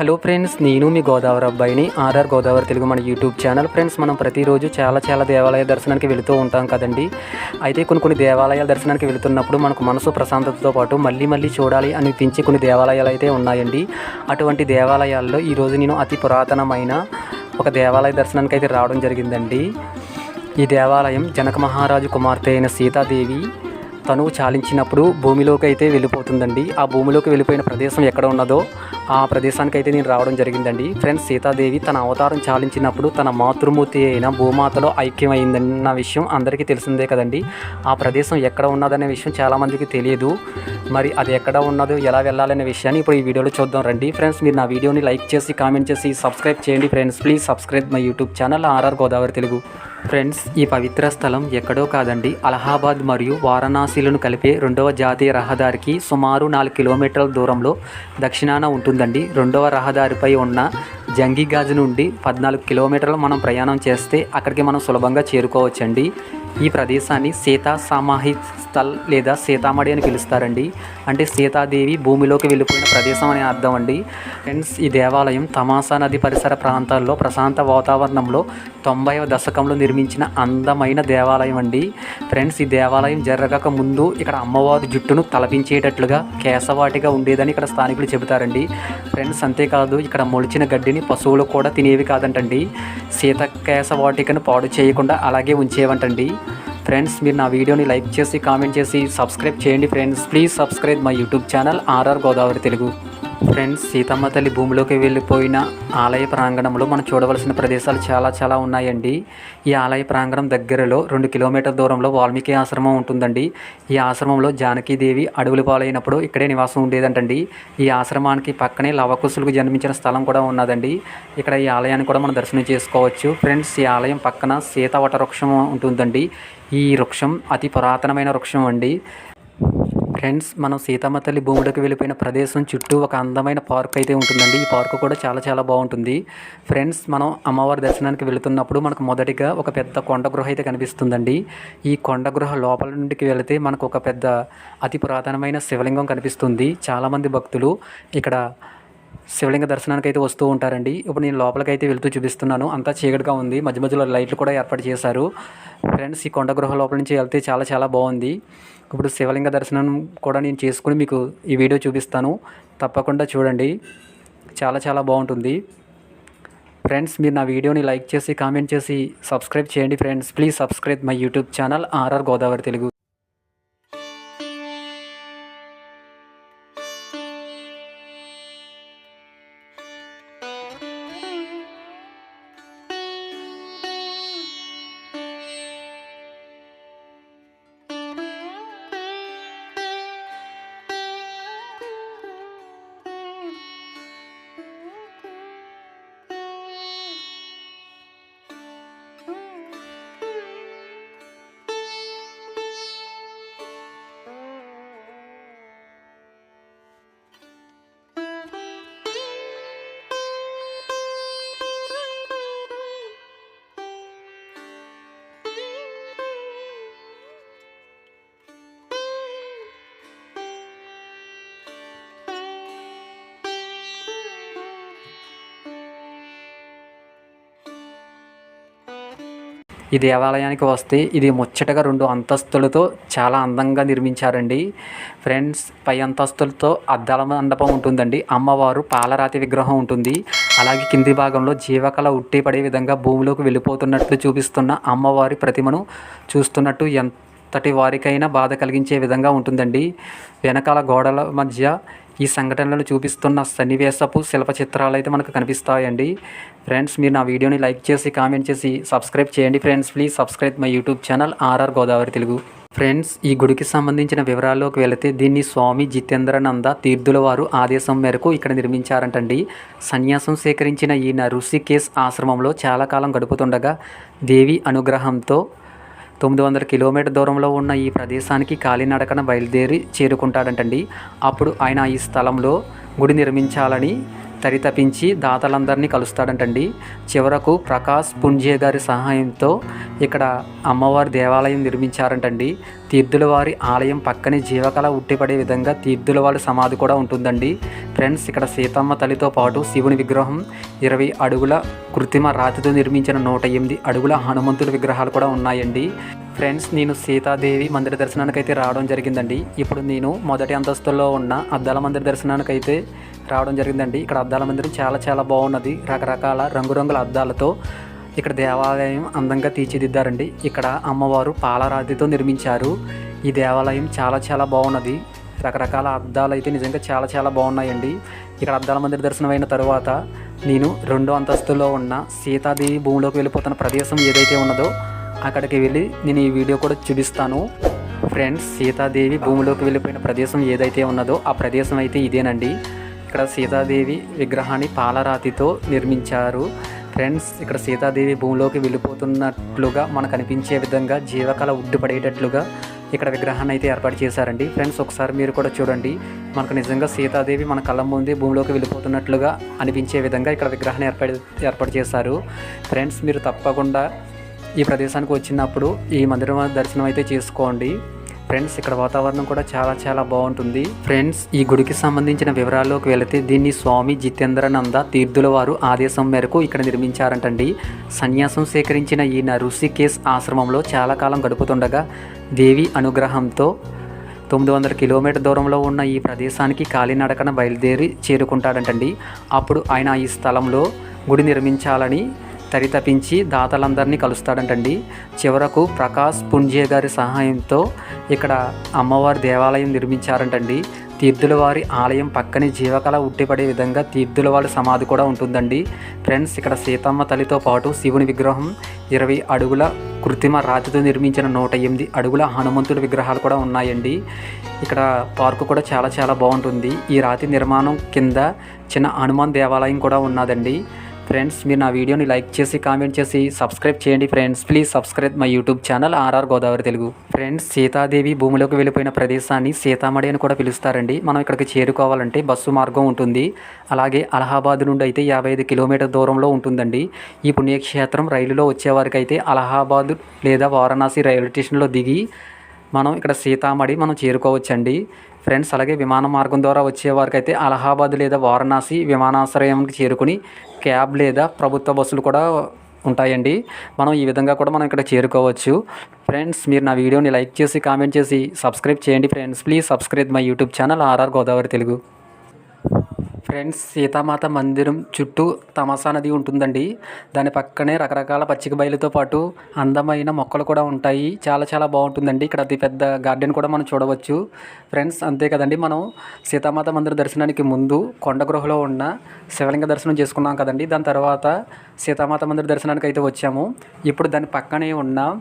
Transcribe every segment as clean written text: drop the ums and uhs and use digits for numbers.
Hello friends, నేను మీ గోదావరి అబ్బాయిని. RR Godavari Telugu మన యూట్యూబ్ ఛానల్. ఫ్రెండ్స్, మనం ప్రతిరోజు చాలా దేవాలయ దర్శనానికి వెళుతూ ఉంటాం కదండి. అయితే కొన్ని దేవాలయాల దర్శనానికి వెళుతున్నప్పుడు మనకు మనసు ప్రశాంతతతో పాటు మళ్ళీ చూడాలి అనిపించే కొన్ని దేవాలయాలు అయితే ఉన్నాయండి. అటువంటి దేవాలయాల్లో ఈరోజు నేను అతి పురాతనమైన ఒక దేవాలయ దర్శనానికి అయితే రావడం జరిగిందండి. ఈ దేవాలయం జనక మహారాజు కుమార్తె అయిన సీతాదేవి తను చాలించినప్పుడు భూమిలోకి అయితే వెళ్ళిపోతుందండి. ఆ భూమిలోకి వెళ్ళిపోయిన ప్రదేశం ఎక్కడ ఉన్నదో ఆ ప్రదేశానికి అయితే నేను రావడం జరిగిందండి. ఫ్రెండ్స్, సీతాదేవి తన అవతారం చాలించినప్పుడు తన మాతృమూర్తి అయిన భూమాతలో ఐక్యమైందన్న విషయం అందరికీ తెలిసిందే కదండి. ఆ ప్రదేశం ఎక్కడ ఉన్నదనే విషయం చాలామందికి తెలియదు. మరి అది ఎక్కడ ఉన్నదో, ఎలా వెళ్ళాలనే విషయాన్ని ఇప్పుడు ఈ వీడియోలో చూద్దాం రండి. ఫ్రెండ్స్, మీరు నా వీడియోని లైక్ చేసి కామెంట్ చేసి సబ్స్క్రైబ్ చేయండి. Friends, please subscribe my YouTube channel RR Godavari Telugu. Friends, ఈ పవిత్ర స్థలం ఎక్కడో కాదండి, అలహాబాద్ మరియు వారణాసిలను కలిపే రెండవ జాతీయ రహదారికి సుమారు 4 కిలోమీటర్ల దూరంలో దక్షిణాన ఉంటుందండి. రెండవ రహదారిపై ఉన్న జంగిగాజ్ నుండి 14 కిలోమీటర్లు మనం ప్రయాణం చేస్తే అక్కడికి మనం సులభంగా చేరుకోవచ్చండి. ఈ ప్రదేశాన్ని సీతా సమాహి స్థల్ లేదా సీతామడి అని పిలుస్తారండి. అంటే సీతాదేవి భూమిలోకి వెళ్ళిపోయిన ప్రదేశం అనే అర్థం అండి. ఫ్రెండ్స్, ఈ దేవాలయం తమాసా నది పరిసర ప్రాంతాల్లో ప్రశాంత వాతావరణంలో 90వ దశకంలో నిర్మించిన అందమైన దేవాలయం అండి. ఫ్రెండ్స్, ఈ దేవాలయం జరగక ముందు ఇక్కడ అమ్మవారి జుట్టును తలపించేటట్లుగా కేశవాటిగా ఉండేదని ఇక్కడ స్థానికులు చెబుతారండి. ఫ్రెండ్స్, అంతేకాదు ఇక్కడ మొలిచిన గడ్డిని పశువులు కూడా తినేవి కాదంటండి. సీత కేశవాటికను పాడు చేయకుండా అలాగే ఉంచేవంటండి. ఫ్రెండ్స్, మీరు నా వీడియోని లైక్ చేసి కామెంట్ చేసి సబ్స్క్రైబ్ చేయండి. Friends, please subscribe my YouTube channel RR Godavari Telugu. Friends, Sitamma తల్లి భూమిలోకి వెళ్ళిపోయిన ఆలయ ప్రాంగణంలో మనం చూడవలసిన ప్రదేశాలు చాలా ఉన్నాయండి. ఈ ఆలయ ప్రాంగణం దగ్గరలో 2 కిలోమీటర్ల దూరంలో వాల్మీకి ఆశ్రమం ఉంటుందండి. ఈ ఆశ్రమంలో జానకీదేవి అడవులు పాలైనప్పుడు ఇక్కడే నివాసం ఉండేదంటండి. ఈ ఆశ్రమానికి పక్కనే లవకుశులకు జన్మించిన స్థలం కూడా ఉన్నదండి. ఇక్కడ ఈ ఆలయాన్ని కూడా మనం దర్శనం చేసుకోవచ్చు. ఫ్రెండ్స్, ఈ ఆలయం పక్కన సీతావట వృక్షం ఉంటుందండి. ఈ వృక్షం అతి పురాతనమైన వృక్షం అండి. ఫ్రెండ్స్, మనం సీతమ్మ తల్లి భూమిలోకి వెళ్ళిపోయిన ప్రదేశం చుట్టూ ఒక అందమైన పార్క్ అయితే ఉంటుందండి. ఈ పార్క్ కూడా చాలా బాగుంటుంది. ఫ్రెండ్స్, మనం అమ్మవారి దర్శనానికి వెళుతున్నప్పుడు మనకు మొదటిగా ఒక పెద్ద కొండ గృహ అయితే కనిపిస్తుందండి. ఈ కొండ గృహ లోపల నుండికి వెళితే మనకు ఒక పెద్ద అతి పురాతనమైన శివలింగం కనిపిస్తుంది. చాలామంది భక్తులు ఇక్కడ శివలింగ దర్శనానికి అయితే వస్తూ ఉంటారండి. ఇప్పుడు నేను లోపలికి అయితే వెళ్తూ చూపిస్తున్నాను. అంతా చీకటిగా ఉంది, మధ్యలో లైట్లు కూడా ఏర్పాటు చేశారు. ఫ్రెండ్స్, ఈ కొండ గృహ లోపల నుంచి వెళ్తే చాలా బాగుంది. ఇప్పుడు శివలింగ దర్శనం కూడా నేను చేసుకుని మీకు ఈ వీడియో చూపిస్తాను. తప్పకుండా చూడండి, చాలా బాగుంటుంది. ఫ్రెండ్స్, మీరు నా వీడియోని లైక్ చేసి కామెంట్ చేసి సబ్స్క్రైబ్ చేయండి. Friends, please subscribe my YouTube channel RR Godavari Telugu. ఈ దేవాలయానికి వస్తే ఇది ముచ్చటగా 2 అంతస్తులతో చాలా అందంగా నిర్మించారండి. ఫ్రెండ్స్, పై అంతస్తులతో అద్దాల మండపం ఉంటుందండి. అమ్మవారు పాలరాతి విగ్రహం ఉంటుంది. అలాగే కింది భాగంలో జీవకళ ఉట్టిపడే విధంగా భూమిలోకి వెళ్ళిపోతున్నట్లు చూపిస్తున్న అమ్మవారి ప్రతిమను చూస్తున్నట్టు ఎంతటి వారికైనా బాధ కలిగించే విధంగా ఉంటుందండి. వెనకాల గోడల మధ్య ఈ సంఘటనలను చూపిస్తున్న సన్నివేశపు శిల్ప చిత్రాలు అయితే మనకు కనిపిస్తాయండి. ఫ్రెండ్స్, మీరు నా వీడియోని లైక్ చేసి కామెంట్ చేసి సబ్స్క్రైబ్ చేయండి. Friends, please subscribe my YouTube channel RR Godavari Telugu. Friends, ఈ గుడికి సంబంధించిన వివరాల్లోకి వెళితే దీన్ని స్వామి జితేంద్రానంద తీర్థుల వారు ఆదేశం మేరకు ఇక్కడ నిర్మించారంటండి. సన్యాసం సేకరించిన ఈయన ఋషికేశ్ ఆశ్రమంలో చాలా కాలం గడుపుతుండగా దేవి అనుగ్రహంతో 900 కిలోమీటర్ దూరంలో ఉన్న ఈ ప్రదేశానికి కాలినడకన బయలుదేరి చేరుకుంటాడంటండి. అప్పుడు ఆయన ఈ స్థలంలో గుడి నిర్మించాలని తరితపించి దాతలందరినీ కలుస్తాడంటండి. చివరకు ప్రకాష్ పుంజే గారి సహాయంతో ఇక్కడ అమ్మవారి దేవాలయం నిర్మించారంటండి. తీర్థుల వారి ఆలయం పక్కనే జీవకళ ఉట్టిపడే విధంగా తీర్థుల వారి సమాధి కూడా ఉంటుందండి. ఫ్రెండ్స్, ఇక్కడ సీతమ్మ తల్లితో పాటు శివుని విగ్రహం, 20 అడుగుల కృత్రిమ రాతితో నిర్మించిన 108 అడుగుల హనుమంతుల విగ్రహాలు కూడా ఉన్నాయండి. ఫ్రెండ్స్, నేను సీతాదేవి మందిర దర్శనానికి అయితే రావడం జరిగిందండి. ఇప్పుడు నేను మొదటి అంతస్తులో ఉన్న అద్దాల మందిర దర్శనానికి అయితే రావడం జరిగిందండి. ఇక్కడ అద్దాల మందిరం చాలా బాగున్నది. రకరకాల రంగురంగుల అద్దాలతో ఇక్కడ దేవాలయం అందంగా తీర్చిదిద్దారండి. ఇక్కడ అమ్మవారు పాలరాతితో నిర్మించారు. ఈ దేవాలయం చాలా బాగున్నది. రకరకాల అద్దాలు అయితే నిజంగా చాలా బాగున్నాయండి. ఇక్కడ అద్దాల మందిర దర్శనం అయిన తర్వాత నేను 2వ అంతస్తులో ఉన్న సీతాదేవి భూమిలోకి వెళ్ళిపోతున్న ప్రదేశం ఏదైతే ఉన్నదో అక్కడికి వెళ్ళి నేను ఈ వీడియో కూడా చూపిస్తాను. ఫ్రెండ్స్, సీతాదేవి భూమిలోకి వెళ్ళిపోయిన ప్రదేశం ఏదైతే ఉన్నదో ఆ ప్రదేశం అయితే ఇదేనండి. ఇక్కడ సీతాదేవి విగ్రహాన్ని పాలరాతితో నిర్మించారు. ఫ్రెండ్స్, ఇక్కడ సీతాదేవి భూమిలోకి వెళ్ళిపోతున్నట్లుగా మనకు అనిపించే విధంగా జీవకళ ఉడ్డుపడేటట్లుగా ఇక్కడ విగ్రహాన్ని అయితే ఏర్పాటు చేశారండి. ఫ్రెండ్స్, ఒకసారి మీరు కూడా చూడండి. మనకు నిజంగా సీతాదేవి మన కళ్ళ ముందే భూమిలోకి వెళ్ళిపోతున్నట్లుగా అనిపించే విధంగా ఇక్కడ విగ్రహాన్ని ఏర్పాటు చేశారు. ఫ్రెండ్స్, మీరు తప్పకుండా ఈ ప్రదేశానికి వచ్చినప్పుడు ఈ మందిరం దర్శనం అయితే చేసుకోండి. ఫ్రెండ్స్, ఇక్కడ వాతావరణం కూడా చాలా బాగుంటుంది. ఫ్రెండ్స్, ఈ గుడికి సంబంధించిన వివరాల్లోకి వెళితే దీన్ని స్వామి జితేంద్రానంద తీర్థుల వారు ఆదేశం మేరకు ఇక్కడ నిర్మించారంటండి. సన్యాసం సేకరించిన ఈయన ఋషికేశ్ ఆశ్రమంలో చాలా కాలం గడుపుతుండగా దేవి అనుగ్రహంతో 900 కిలోమీటర్ దూరంలో ఉన్న ఈ ప్రదేశానికి కాలినడకన బయలుదేరి చేరుకుంటాడంటండి. అప్పుడు ఆయన ఈ స్థలంలో గుడి నిర్మించాలని తరితపించి దాతలందరినీ కలుస్తాడంటండి. చివరకు ప్రకాష్ పుంజే గారి సహాయంతో ఇక్కడ అమ్మవారి దేవాలయం నిర్మించారంటండి. తీర్థుల వారి ఆలయం పక్కనే జీవకళ ఉట్టిపడే విధంగా తీర్థుల వారి సమాధి కూడా ఉంటుందండి. ఫ్రెండ్స్, ఇక్కడ సీతమ్మ తల్లితో పాటు శివుని విగ్రహం, 20 అడుగుల కృత్రిమ రాతితో నిర్మించిన 108 అడుగుల హనుమంతుల విగ్రహాలు కూడా ఉన్నాయండి. ఇక్కడ పార్కు కూడా చాలా బాగుంటుంది. ఈ రాతి నిర్మాణం కింద చిన్న హనుమాన్ దేవాలయం కూడా ఉన్నదండి. ఫ్రెండ్స్, మీరు నా వీడియోని లైక్ చేసి కామెంట్ చేసి సబ్స్క్రైబ్ చేయండి. Friends, please subscribe my YouTube channel RR Godavari Telugu. Friends, Sitadevi భూమిలోకి వెళ్ళిపోయిన ప్రదేశాన్ని సీతామడి అని కూడా పిలుస్తారండి. మనం ఇక్కడికి చేరుకోవాలంటే బస్సు మార్గం ఉంటుంది. అలాగే అలహాబాద్ నుండి అయితే 55 కిలోమీటర్ దూరంలో ఉంటుందండి. ఈ పుణ్యక్షేత్రం రైలులో వచ్చేవారికి అయితే అలహాబాద్ లేదా వారణాసి రైల్వే స్టేషన్లో దిగి మనం ఇక్కడ సీతామడి మనం చేరుకోవచ్చండి. ఫ్రెండ్స్, అలాగే విమాన మార్గం ద్వారా వచ్చేవారికి అయితే అలహాబాద్ లేదా వారణాసి విమానాశ్రయానికి చేరుకుని క్యాబ్ లేదా ప్రభుత్వ బస్సులు కూడా ఉంటాయండి. మనం ఈ విధంగా కూడా మనం ఇక్కడ చేరుకోవచ్చు. ఫ్రెండ్స్, మీరు నా వీడియోని లైక్ చేసి కామెంట్ చేసి సబ్స్క్రైబ్ చేయండి. Friends, please subscribe my YouTube channel RR Godavari Telugu. Friends, Sitamata మందిరం చుట్టూ తమసా నది ఉంటుందండి. దాని పక్కనే రకరకాల పచ్చిక బయలుతో పాటు అందమైన మొక్కలు కూడా ఉంటాయి. చాలా బాగుంటుందండి. ఇక్కడ అతి పెద్ద గార్డెన్ కూడా మనం చూడవచ్చు. ఫ్రెండ్స్, అంతే కదండి, మనం సీతామాత మందిర దర్శనానికి ముందు కొండ గృహలో ఉన్న శివలింగ దర్శనం చేసుకున్నాం కదండి. దాని తర్వాత సీతామాత మందిర దర్శనానికి అయితే వచ్చాము. ఇప్పుడు దాని పక్కనే ఉన్న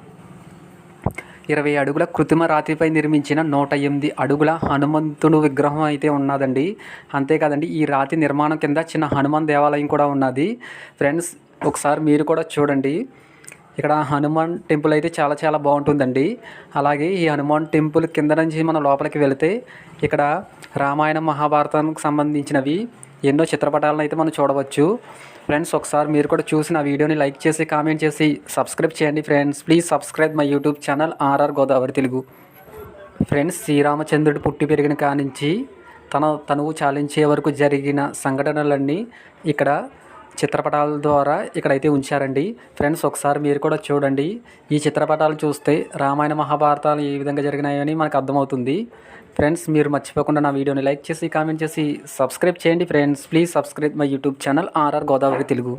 20 అడుగుల కృత్రిమ రాతిపై నిర్మించిన 108 అడుగుల హనుమంతుడు విగ్రహం అయితే ఉన్నదండి. అంతేకాదండి, ఈ రాతి నిర్మాణం కింద చిన్న హనుమాన్ దేవాలయం కూడా ఉన్నది. ఫ్రెండ్స్, ఒకసారి మీరు కూడా చూడండి. ఇక్కడ హనుమాన్ టెంపుల్ అయితే చాలా బాగుంటుందండి. అలాగే ఈ హనుమాన్ టెంపుల్ కింద నుంచి మనం లోపలికి వెళితే ఇక్కడ రామాయణ మహాభారతానికి సంబంధించినవి ఎన్నో చిత్రపటాలను అయితే మనం చూడవచ్చు. ఫ్రెండ్స్, ఒకసారి మీరు కూడా చూసి నా వీడియోని లైక్ చేసి కామెంట్ చేసి సబ్స్క్రైబ్ చేయండి. Friends, please subscribe my YouTube channel RR Godavari Telugu. Friends, శ్రీరామచంద్రుడు పుట్టి పెరిగిన కానించి తనువు చాలించే వరకు జరిగిన సంఘటనలన్నీ ఇక్కడ చిత్రపటాల ద్వారా ఇక్కడైతే ఉంచారండి. ఫ్రెండ్స్, ఒకసారి మీరు కూడా చూడండి. ఈ చిత్రపటాలు చూస్తే రామాయణ మహాభారతాలు ఏ విధంగా జరిగినాయని మనకు అర్థమవుతుంది. ఫ్రెండ్స్, మీరు మర్చిపోకుండా నా వీడియోని లైక్ చేసి కామెంట్ చేసి సబ్స్క్రైబ్ చేయండి. Friends, please subscribe my YouTube channel RR Godavari Telugu.